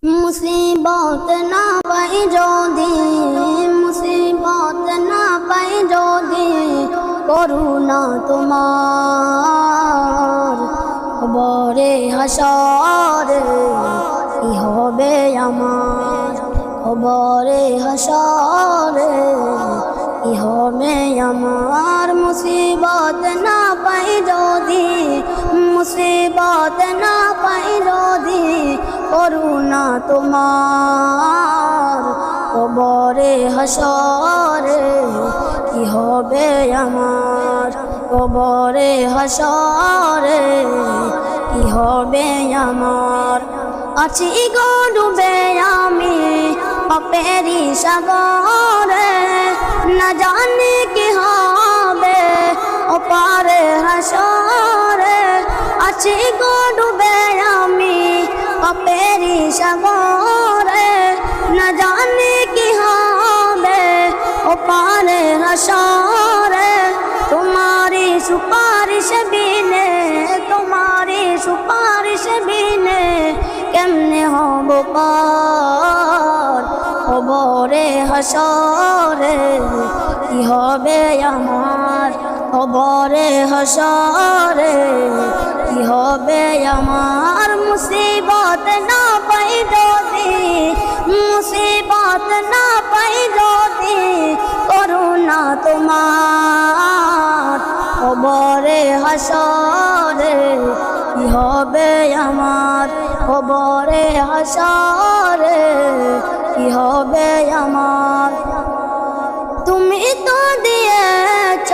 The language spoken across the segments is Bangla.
মুসিবত না পাই যদি, মুসিবত না পাই যদি, করুণা তোমার খবরে হাসরে কি হবে আমার, খবরে হাসরে কি হবে আমার। মুসিবত না পাই যদি, মুসিবত না পাই যদি, করুণা তোমার কবরে হাসরে কি হবে আমার, কবরে হাসরে কি হবে আমার। আছি গো ডুবে আমি পাপেরি সাগরে, না জানি কি হবে ওপারে হাসরে। আছি গো ডুবে আমি পাপেরি সাগরে, না জানি কি হবে ওপারে হাসরে। তোমারি সুপারিশ বিনে, তোমারি সুপারিশ বিনে কেমনে হব পার, খবরে হাসরে কি হবে আমার, খবরে হাসরে কি হবে আমার। মুসিবত না পাই যদি, মুসিবত না পাই যদি, করুণা তোমার খবরে হাসরে কি হবে আমার, খবরে হাসরে কি হবে আমার। তুমি তো দিয়েছ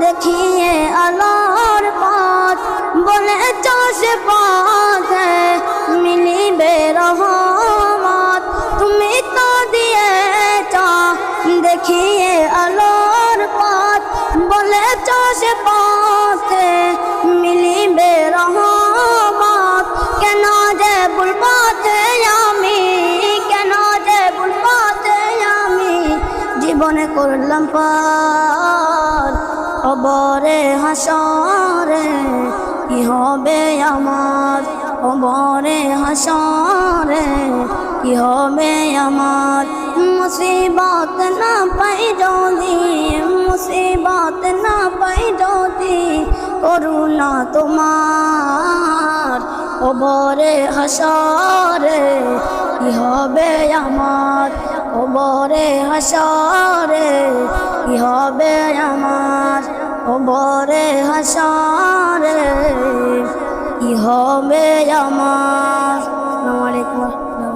দেখিয়ে আলোর পথ, বলেছ সে পথে মিলিবে রহমত। তুমি তো দিয়েছ দেখিয়ে আলোর পথ, বলেছ সে পথে মিলিবে রহমত। কেন যে ভুল পথে আমি, কেন যে ভুল পথে আমি জীবনে করলাম পার, খবরে হাসরে কি হবে আমার, খবরে হাসরে কি হবে আমার। মুসিবত না পাই যদি, মুসিবত না পাই যদি, করুণা তোমার খবরে হাসরে কি হবে আমার, খবরে হাসরে কি হবে আমার, খবরে হাসরে কি হবে আমার। আসসালামু আলাইকুম।